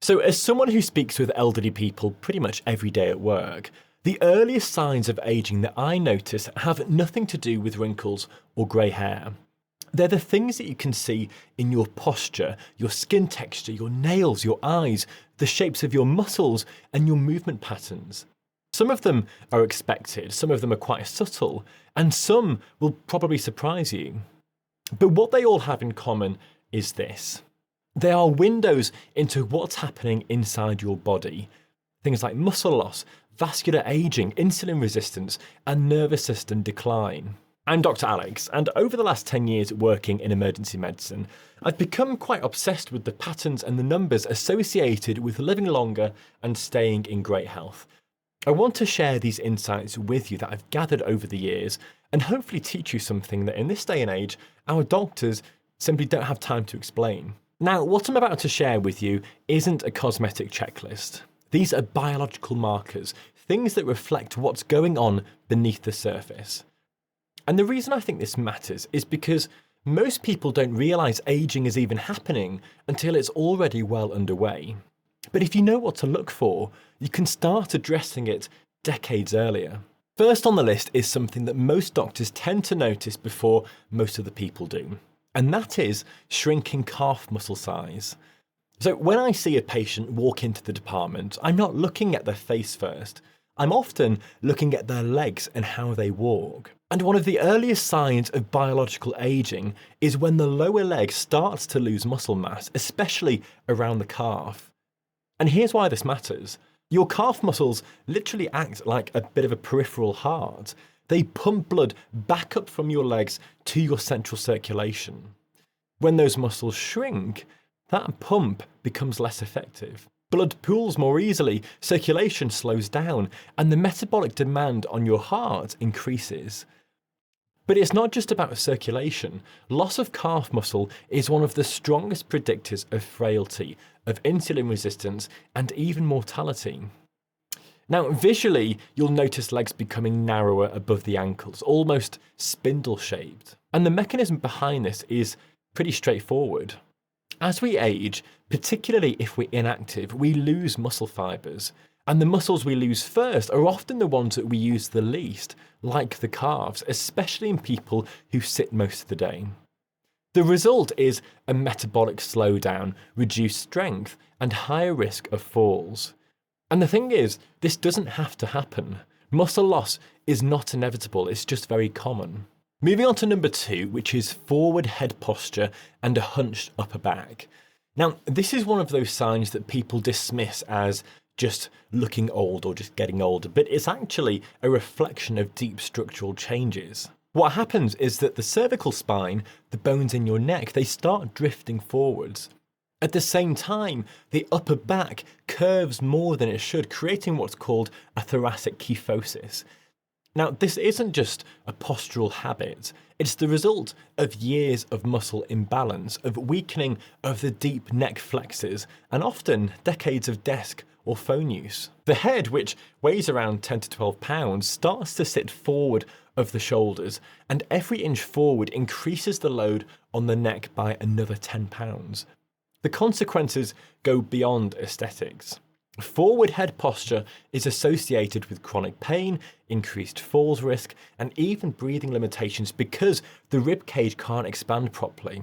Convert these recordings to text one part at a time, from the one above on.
So as someone who speaks with elderly people pretty much every day at work, the earliest signs of aging that I notice have nothing to do with wrinkles or grey hair. They're the things that you can see in your posture, your skin texture, your nails, your eyes, the shapes of your muscles, and your movement patterns. Some of them are expected, some of them are quite subtle, and some will probably surprise you. But what they all have in common is this. They are windows into what's happening inside your body. Things like muscle loss, vascular aging, insulin resistance, and nervous system decline. I'm Dr. Alex, and over the last 10 years working in emergency medicine, I've become quite obsessed with the patterns and the numbers associated with living longer and staying in great health. I want to share these insights with you that I've gathered over the years and hopefully teach you something that in this day and age, our doctors simply don't have time to explain. Now, what I'm about to share with you isn't a cosmetic checklist. These are biological markers, things that reflect what's going on beneath the surface. And the reason I think this matters is because most people don't realise aging is even happening until it's already well underway. But if you know what to look for, you can start addressing it decades earlier. First on the list is something that most doctors tend to notice before most of the people do, and that is shrinking calf muscle size. So when I see a patient walk into the department, I'm not looking at their face first. I'm often looking at their legs and how they walk. And one of the earliest signs of biological aging is when the lower leg starts to lose muscle mass, especially around the calf. And here's why this matters. Your calf muscles literally act like a bit of a peripheral heart. They pump blood back up from your legs to your central circulation. When those muscles shrink, that pump becomes less effective. Blood pools more easily, circulation slows down, and the metabolic demand on your heart increases. But it's not just about circulation. Loss of calf muscle is one of the strongest predictors of frailty, of insulin resistance, and even mortality. Now, visually, you'll notice legs becoming narrower above the ankles, almost spindle-shaped. And the mechanism behind this is pretty straightforward. As we age, particularly if we're inactive, we lose muscle fibers. And the muscles we lose first are often the ones that we use the least, like the calves, especially in people who sit most of the day. The result is a metabolic slowdown, reduced strength, and higher risk of falls. And the thing is, this doesn't have to happen. Muscle loss is not inevitable, it's just very common. Moving on to number 2, which is forward head posture and a hunched upper back. Now, this is one of those signs that people dismiss as just looking old or just getting older, but it's actually a reflection of deep structural changes. What happens is that the cervical spine, the bones in your neck, they start drifting forwards. At the same time, the upper back curves more than it should, creating what's called a thoracic kyphosis. Now, this isn't just a postural habit, it's the result of years of muscle imbalance, of weakening of the deep neck flexors, and often decades of desk or phone use. The head, which weighs around 10 to 12 pounds, starts to sit forward of the shoulders, and every inch forward increases the load on the neck by another 10 pounds. The consequences go beyond aesthetics. Forward head posture is associated with chronic pain, increased falls risk, and even breathing limitations because the rib cage can't expand properly.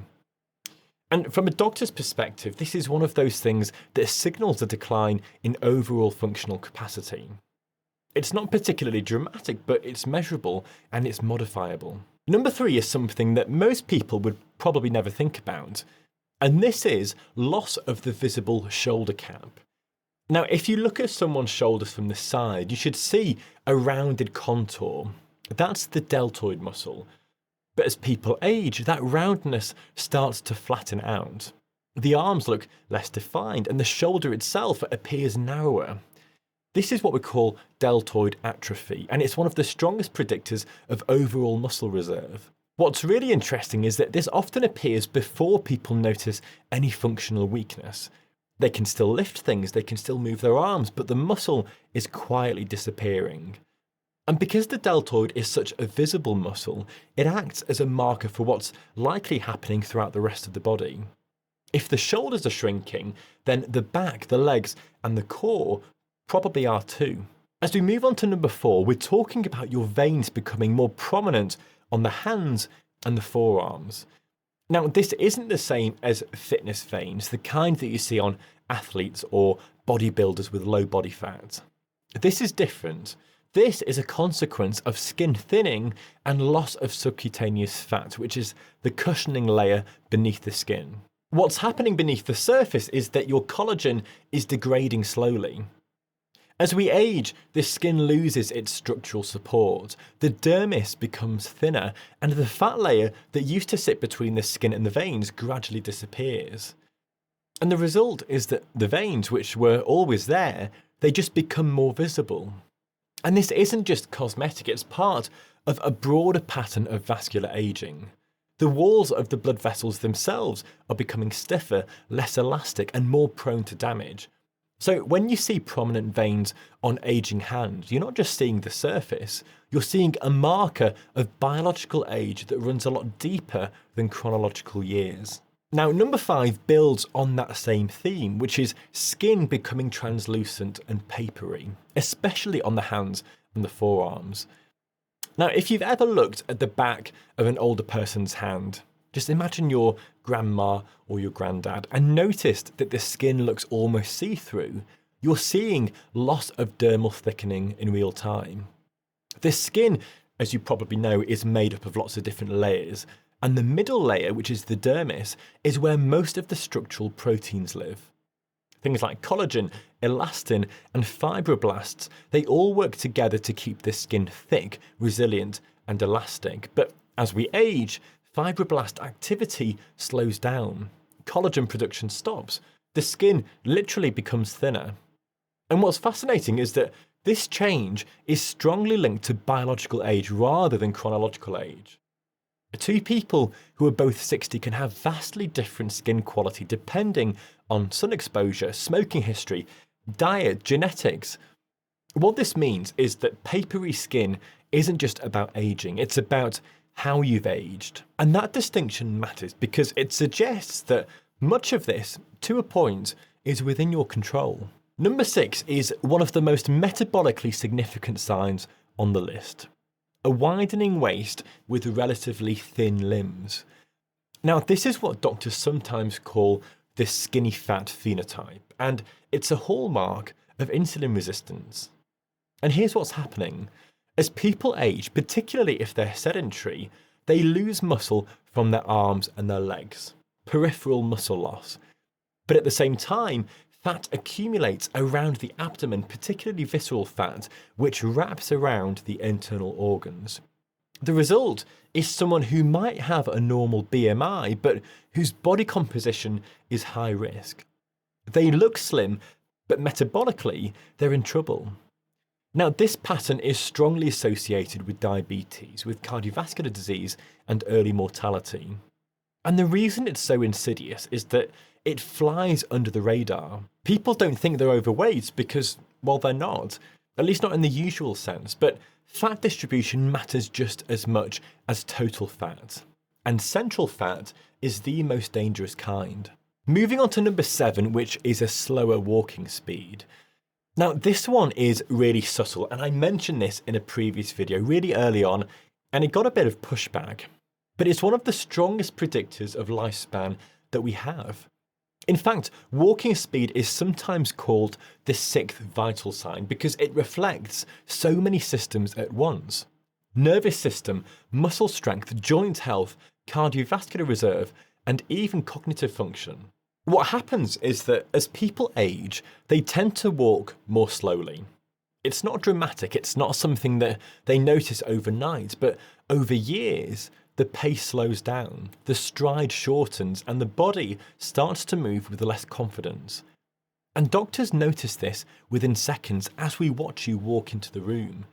And from a doctor's perspective, this is one of those things that signals a decline in overall functional capacity. It's not particularly dramatic, but it's measurable and it's modifiable. Number 3 is something that most people would probably never think about, and this is loss of the visible shoulder cap. Now, if you look at someone's shoulders from the side, you should see a rounded contour. That's the deltoid muscle. But as people age, that roundness starts to flatten out. The arms look less defined, and the shoulder itself appears narrower. This is what we call deltoid atrophy, and it's one of the strongest predictors of overall muscle reserve. What's really interesting is that this often appears before people notice any functional weakness. They can still lift things, they can still move their arms, but the muscle is quietly disappearing. And because the deltoid is such a visible muscle, it acts as a marker for what's likely happening throughout the rest of the body. If the shoulders are shrinking, then the back, the legs, and the core probably are too. As we move on to number 4, we're talking about your veins becoming more prominent on the hands and the forearms. Now, this isn't the same as fitness veins, the kind that you see on athletes or bodybuilders with low body fat. This is different. This is a consequence of skin thinning and loss of subcutaneous fat, which is the cushioning layer beneath the skin. What's happening beneath the surface is that your collagen is degrading slowly. As we age, the skin loses its structural support, the dermis becomes thinner, and the fat layer that used to sit between the skin and the veins gradually disappears. And the result is that the veins, which were always there, they just become more visible. And this isn't just cosmetic, it's part of a broader pattern of vascular aging. The walls of the blood vessels themselves are becoming stiffer, less elastic, and more prone to damage. So when you see prominent veins on aging hands, you're not just seeing the surface, you're seeing a marker of biological age that runs a lot deeper than chronological years. Now, number 5 builds on that same theme, which is skin becoming translucent and papery, especially on the hands and the forearms. Now, if you've ever looked at the back of an older person's hand, just imagine your grandma or your granddad and noticed that the skin looks almost see-through. You're seeing loss of dermal thickening in real time. This skin, as you probably know, is made up of lots of different layers, and the middle layer, which is the dermis, is where most of the structural proteins live. Things like collagen, elastin, and fibroblasts, they all work together to keep the skin thick, resilient, and elastic. But as we age, fibroblast activity slows down, collagen production stops, the skin literally becomes thinner. And what's fascinating is that this change is strongly linked to biological age rather than chronological age. Two people who are both 60 can have vastly different skin quality depending on sun exposure, smoking history, diet, genetics. What this means is that papery skin isn't just about aging, it's about how you've aged. And that distinction matters because it suggests that much of this, to a point, is within your control. Number 6 is one of the most metabolically significant signs on the list. A widening waist with relatively thin limbs. Now, this is what doctors sometimes call the skinny fat phenotype, and it's a hallmark of insulin resistance. And here's what's happening. As people age, particularly if they're sedentary, they lose muscle from their arms and their legs, peripheral muscle loss. But at the same time, fat accumulates around the abdomen, particularly visceral fat, which wraps around the internal organs. The result is someone who might have a normal BMI, but whose body composition is high risk. They look slim, but metabolically, they're in trouble. Now, this pattern is strongly associated with diabetes, with cardiovascular disease, and early mortality. And the reason it's so insidious is that it flies under the radar. People don't think they're overweight because, well, they're not, at least not in the usual sense, but fat distribution matters just as much as total fat. And central fat is the most dangerous kind. Moving on to number 7, which is a slower walking speed. Now, this one is really subtle, and I mentioned this in a previous video really early on, and it got a bit of pushback. But it's one of the strongest predictors of lifespan that we have. In fact, walking speed is sometimes called the 6th vital sign because it reflects so many systems at once. Nervous system, muscle strength, joint health, cardiovascular reserve, and even cognitive function. What happens is that as people age, they tend to walk more slowly. It's not dramatic, it's not something that they notice overnight, but over years, the pace slows down, the stride shortens, and the body starts to move with less confidence. And doctors notice this within seconds as we watch you walk into the room.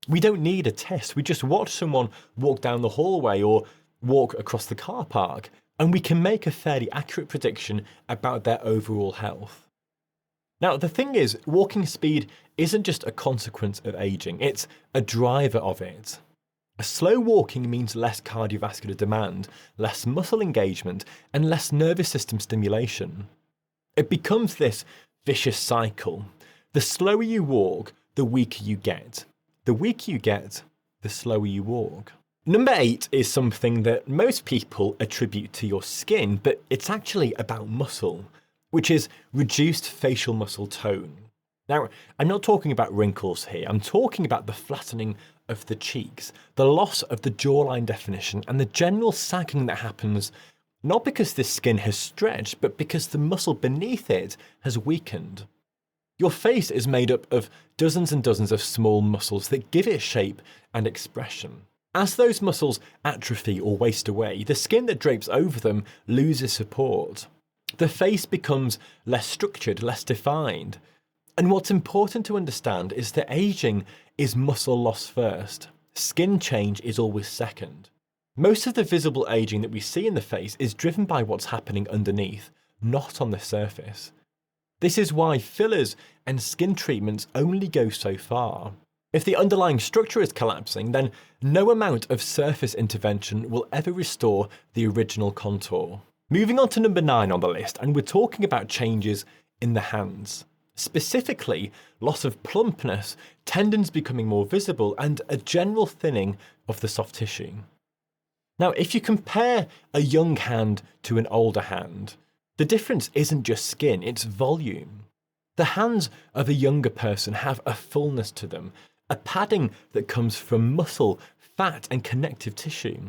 We don't need a test, we just watch someone walk down the hallway or walk across the car park, and we can make a fairly accurate prediction about their overall health. Now, the thing is, walking speed isn't just a consequence of aging, it's a driver of it. Slow walking means less cardiovascular demand, less muscle engagement, and less nervous system stimulation. It becomes this vicious cycle. The slower you walk, the weaker you get. The weaker you get, the slower you walk. Number 8 is something that most people attribute to your skin, but it's actually about muscle, which is reduced facial muscle tone. Now, I'm not talking about wrinkles here. I'm talking about the flattening of the cheeks, the loss of the jawline definition, and the general sagging that happens not because the skin has stretched, but because the muscle beneath it has weakened. Your face is made up of dozens and dozens of small muscles that give it shape and expression. As those muscles atrophy or waste away, the skin that drapes over them loses support. The face becomes less structured, less defined. And what's important to understand is that aging is muscle loss first. Skin change is always second. Most of the visible aging that we see in the face is driven by what's happening underneath, not on the surface. This is why fillers and skin treatments only go so far. If the underlying structure is collapsing, then no amount of surface intervention will ever restore the original contour. Moving on to number 9 on the list, and we're talking about changes in the hands. Specifically, loss of plumpness, tendons becoming more visible, and a general thinning of the soft tissue. Now, if you compare a young hand to an older hand, the difference isn't just skin, it's volume. The hands of a younger person have a fullness to them, a padding that comes from muscle, fat, and connective tissue.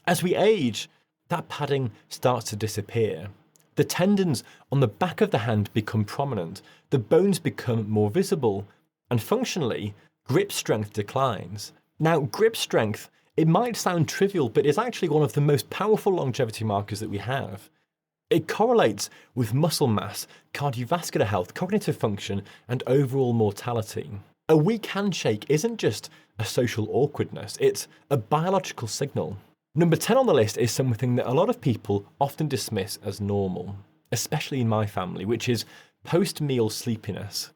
As we age, that padding starts to disappear. The tendons on the back of the hand become prominent, the bones become more visible, and functionally, grip strength declines. Now, grip strength, it might sound trivial, but it's actually one of the most powerful longevity markers that we have. It correlates with muscle mass, cardiovascular health, cognitive function, and overall mortality. A weak handshake isn't just a social awkwardness, it's a biological signal. Number 10 on the list is something that a lot of people often dismiss as normal, especially in my family, which is post-meal sleepiness.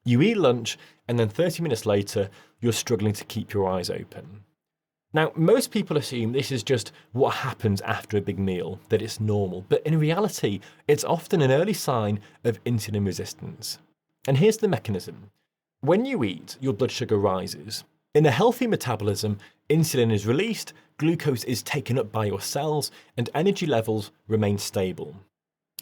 You eat lunch, and then 30 minutes later, you're struggling to keep your eyes open. Now, most people assume this is just what happens after a big meal, that it's normal, but in reality, it's often an early sign of insulin resistance. And here's the mechanism. When you eat, your blood sugar rises. In a healthy metabolism, insulin is released, glucose is taken up by your cells, and energy levels remain stable.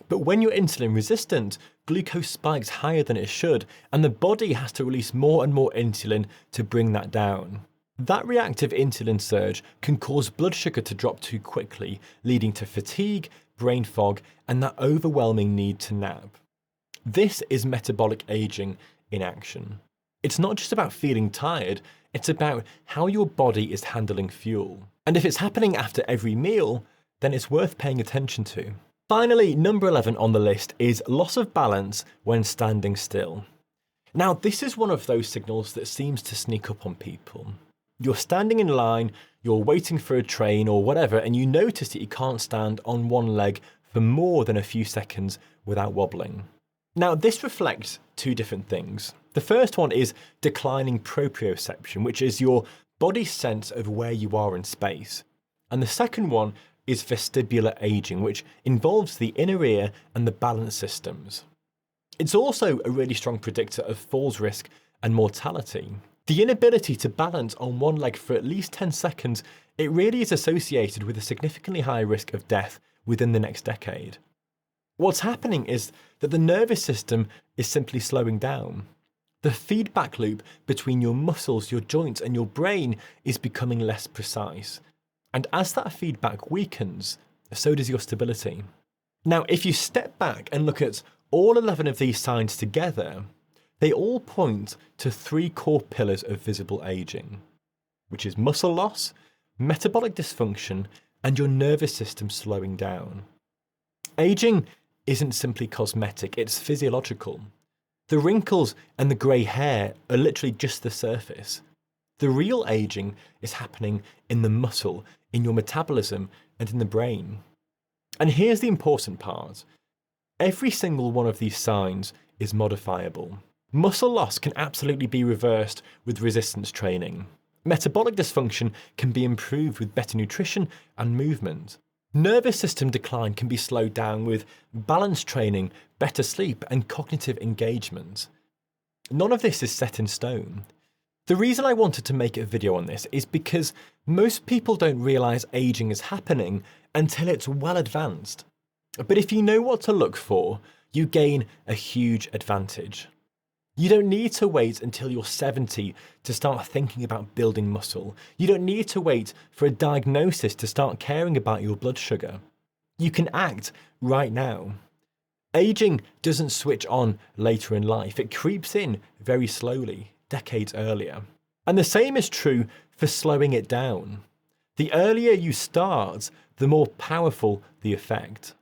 But when you're insulin resistant, glucose spikes higher than it should, and the body has to release more and more insulin to bring that down. That reactive insulin surge can cause blood sugar to drop too quickly, leading to fatigue, brain fog, and that overwhelming need to nap. This is metabolic aging in action. It's not just about feeling tired, it's about how your body is handling fuel. And if it's happening after every meal, then it's worth paying attention to. Finally, number 11 on the list is loss of balance when standing still. Now, this is one of those signals that seems to sneak up on people. You're standing in line, you're waiting for a train or whatever, and you notice that you can't stand on one leg for more than a few seconds without wobbling. Now, this reflects two different things. The first one is declining proprioception, which is your body's sense of where you are in space. And the second one is vestibular aging, which involves the inner ear and the balance systems. It's also a really strong predictor of falls risk and mortality. The inability to balance on one leg for at least 10 seconds, it really is associated with a significantly higher risk of death within the next decade. What's happening is that the nervous system is simply slowing down. The feedback loop between your muscles, your joints, and your brain is becoming less precise. And as that feedback weakens, so does your stability. Now, if you step back and look at all 11 of these signs together, they all point to 3 core pillars of visible aging, which is muscle loss, metabolic dysfunction, and your nervous system slowing down. Aging isn't simply cosmetic, it's physiological. The wrinkles and the grey hair are literally just the surface. The real aging is happening in the muscle, in your metabolism, and in the brain. And here's the important part. Every single one of these signs is modifiable. Muscle loss can absolutely be reversed with resistance training. Metabolic dysfunction can be improved with better nutrition and movement. Nervous system decline can be slowed down with balance training, better sleep, and cognitive engagement. None of this is set in stone. The reason I wanted to make a video on this is because most people don't realise aging is happening until it's well advanced. But if you know what to look for, you gain a huge advantage. You don't need to wait until you're 70 to start thinking about building muscle. You don't need to wait for a diagnosis to start caring about your blood sugar. You can act right now. Aging doesn't switch on later in life. It creeps in very slowly, decades earlier. And the same is true for slowing it down. The earlier you start, the more powerful the effect.